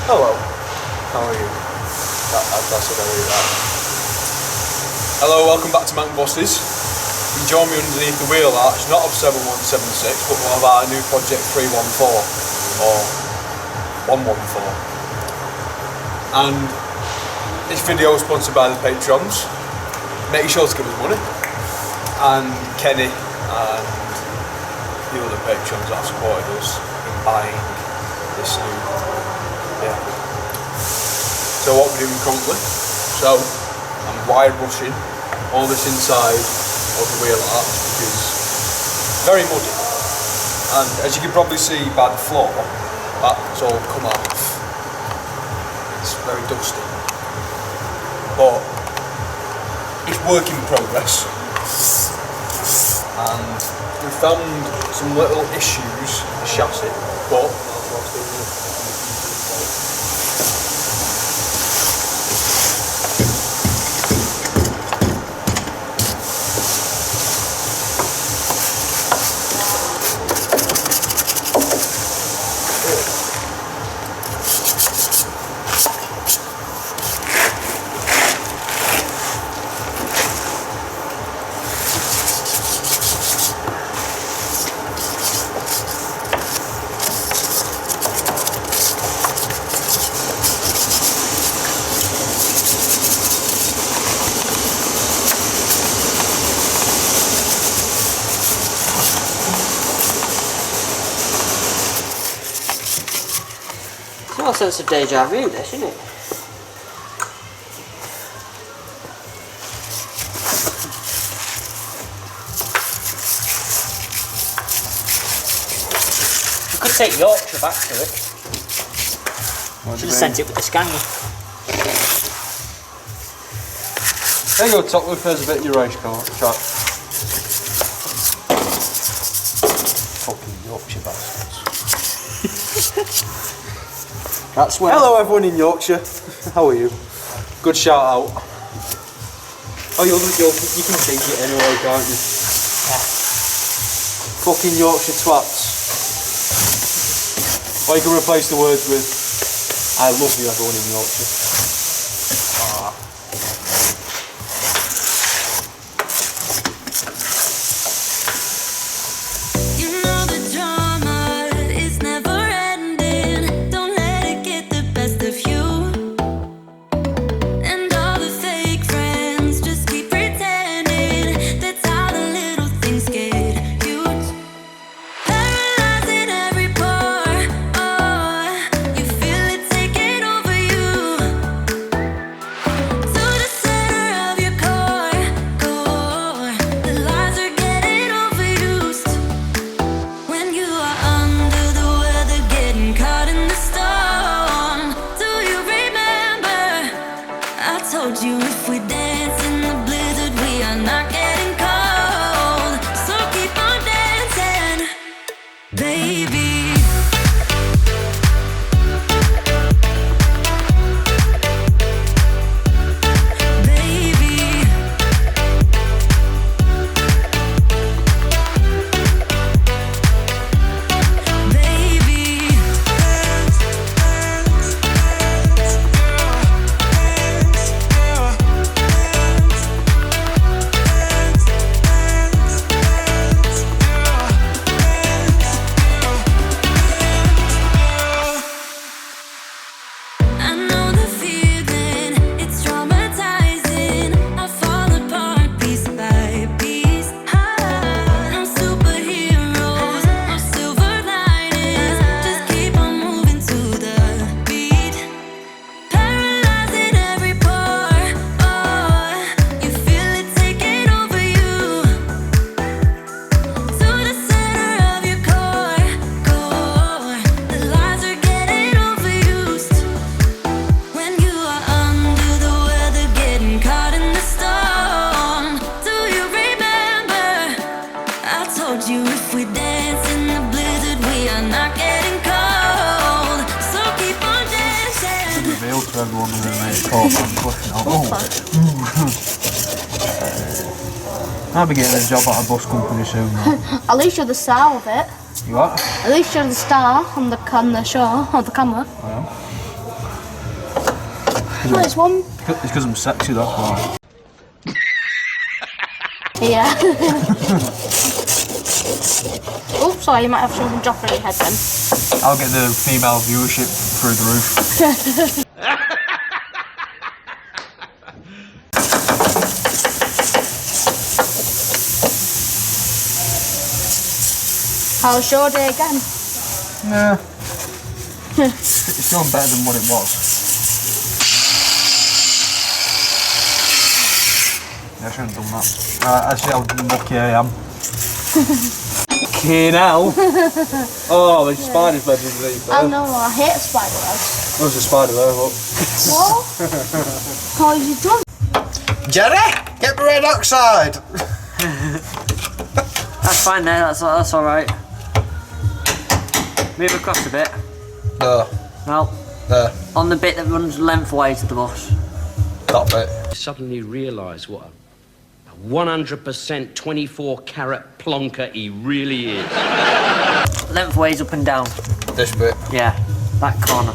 Hello. How are you? That's what I read that. Hello, welcome back to Mancbuses. You can join me underneath the wheel arch, not of 7176, but one of our new project 314 or 114. And this video is sponsored by the Patrons. Make sure to give us money. And Kenny and the other Patrons that have supported us in buying this new. Yeah. So what we're doing currently, so I'm wire brushing all this inside of the wheel arch because it's very muddy, and as you can probably see by the floor, that's all come off. It's very dusty, but it's work in progress, and we found some little issues with the chassis, but no sense of deja vu, this, isn't it? You could take Yorkshire back to it. Should have sent it with the scanner. There you go, top roof, there's a bit of your race car track. Fucking Yorkshire bastards. That's where. Hello everyone in Yorkshire, how are you? Good shout out. Oh, you can think it anyway, can't you? Yeah. Fucking Yorkshire twats. Or you can replace the words with, I love you everyone in Yorkshire. Told you if we dance in the blizzard, we are not getting cold. So keep on dancing, baby. To everyone in the course I'm pushing out. I'll be getting a job at a bus company soon. At least you're the star of it. You what? At least you're the star on the show, or the camera. I am. Nice one. It's because I'm sexy, that's why. Yeah. Oops, sorry, you might have something drop on your head then. I'll get the female viewership through the roof. How's your day again? Nah. It's going better than what it was. Yeah, I shouldn't have done that. I see how lucky I am. Okay, now. Oh, there's spiders bedded underneath there. I know, I hate spider webs. There's a spider there, look. What? How have you done? Jerry, get the red oxide. That's fine there, that's alright. Move across a bit. There. No. There. On the bit that runs lengthways of the bus. That bit. Suddenly realise what a 100% 24 carat plonker he really is. Lengthways up and down. This bit. Yeah, that corner.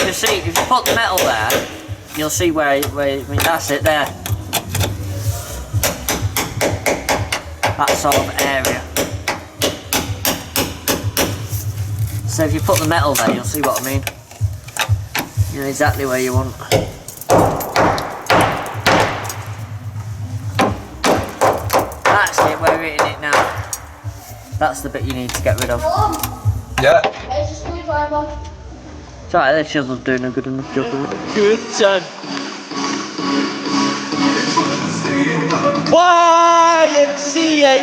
You see, if you put the metal there, you'll see where I mean, that's it there. That sort of area. So if you put the metal there, you'll see what I mean. You know exactly where you want. That's it, where we're hitting it now. That's the bit you need to get rid of. Yeah. It's a screwdriver. It's alright, the chisel's doing a good enough job of it. Good son. YMCA!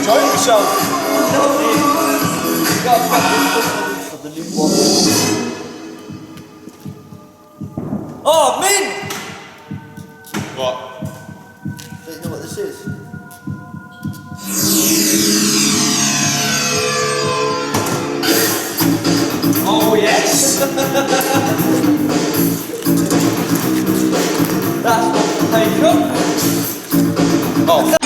Enjoy yourself. Oh, Min! What? Do you know what this is? Oh yes. That's what the take up. Oh.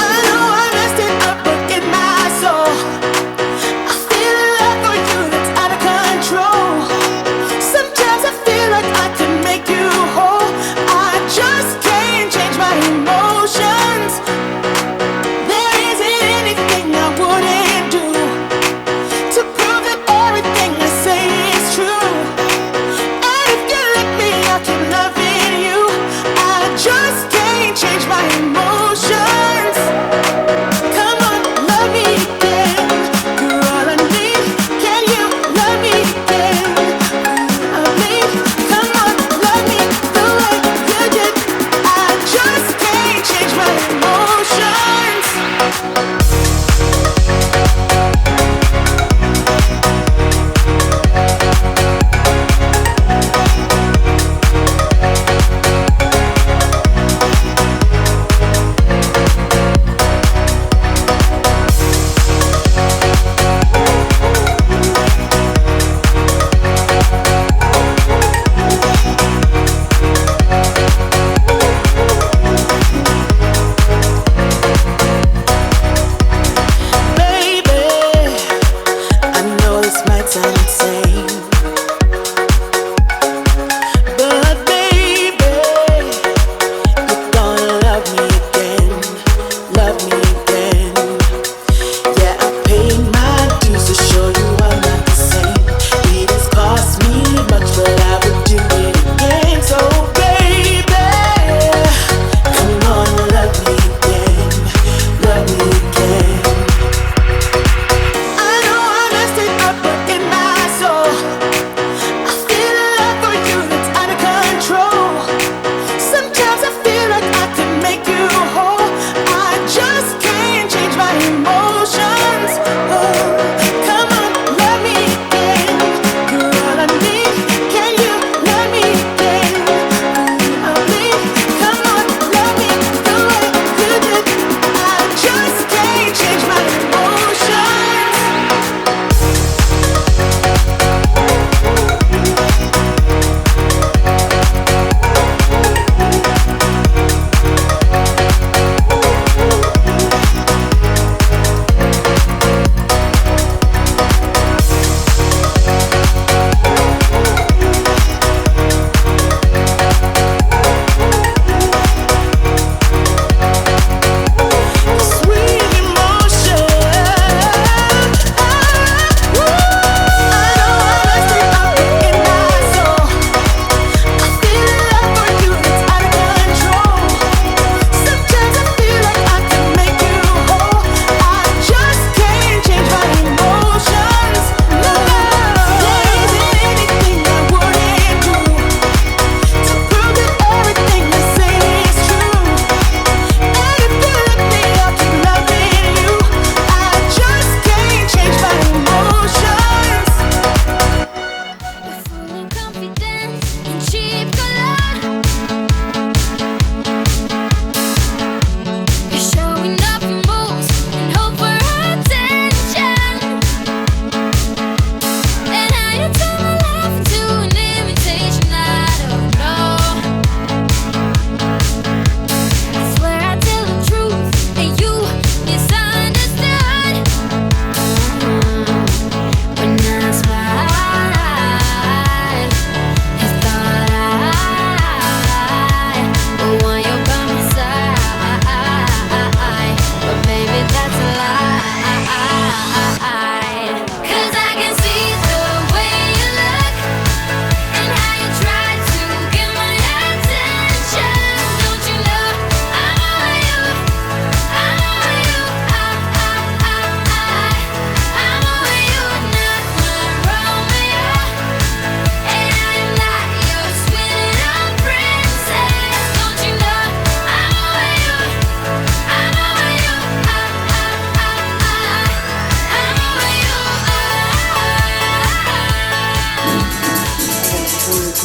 I know I messed it up, but in my soul, I feel a love for you that's out of control. Sometimes I feel like I can make you whole. I just can't change my emotions. There isn't anything I wouldn't do to prove that everything I say is true. And if you let me, I'll keep loving you. I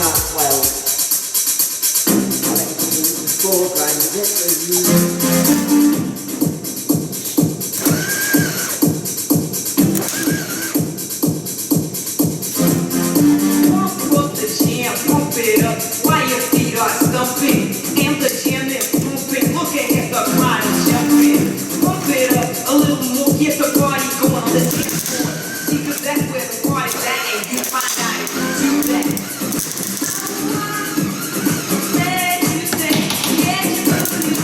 can't weld. I reckon you can use the 4 grind a bit, so you Pump up the jam, pump it up while your feet are stumping. And the jam is pumping, look at the crowd jumping. Pump it up a little more, get the party going on the dance floor. See, 'cause that's where the party's at, and you find out if you do that. Said you say, yeah, you really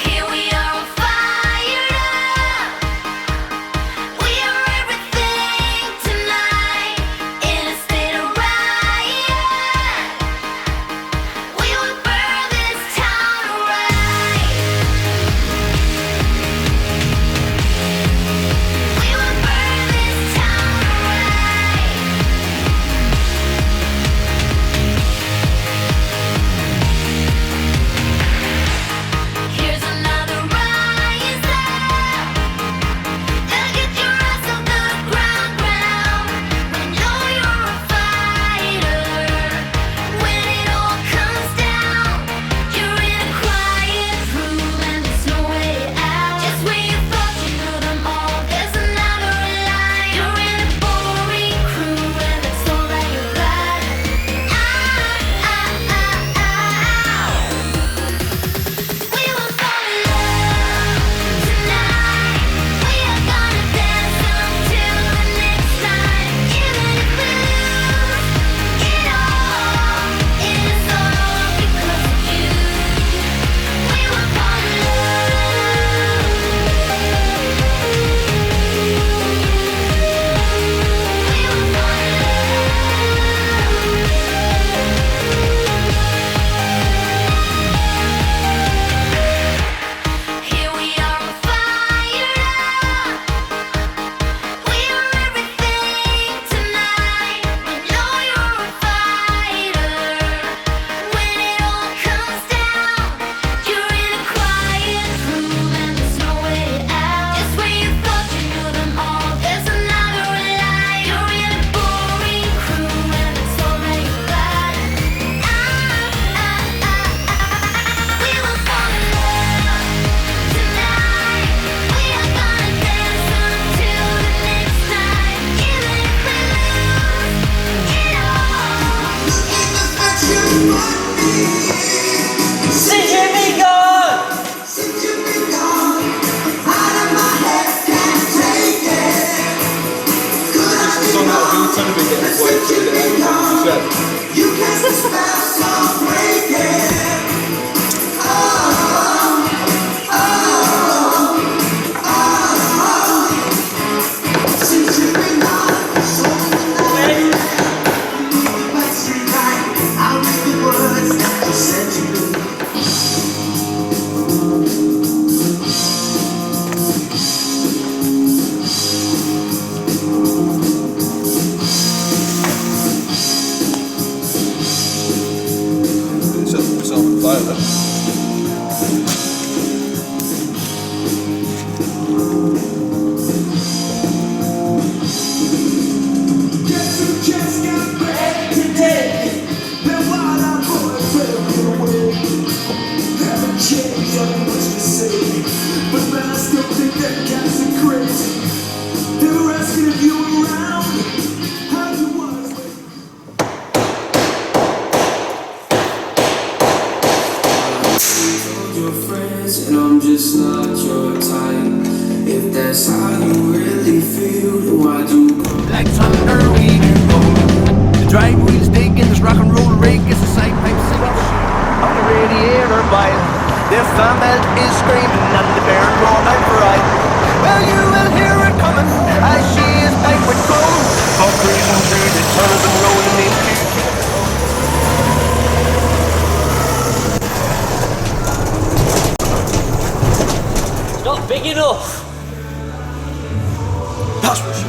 Here we are on fire up. We are everything tonight in a state of riot. We will burn this town right. We will burn this town right. Here's another rise up. Gotta get your ass off the ground. We know you're a fighter. When it all comes down, you're in a quiet room and there's no way out. Just when you thought you knew them all, there's another line. You're in a boring crew and that's all that you got. We will fall in love tonight. We are gonna dance until the next time. Even if we lose it all, it is all because of you. We will fall in love. We will fall in love. Here we are on fire up. We are everything tonight. We know you're a fighter. When it all comes down, you're in a quiet room and there's no way out. Just when you thought you knew them all, there's another line. You're in a boring crew and that's all that you got. We will fall in love tonight. We are gonna dance until the next time. Even if we lose it all. Since you've been gone! It's on that V10 bit getting played to the end, as you said. Set myself on fire then. Your friends and I'm just not your type. If that's how you really feel, then why'd you come? Like thunder we do go. The drive wheels dig in this rock and roll rig is a side pipe singing on the radiator by the fan belt is screaming and the parent rolled out for ride. Well, you will hear it coming as she is backward cold. For cruising through the tunnels and rolling into Not big enough! That's what she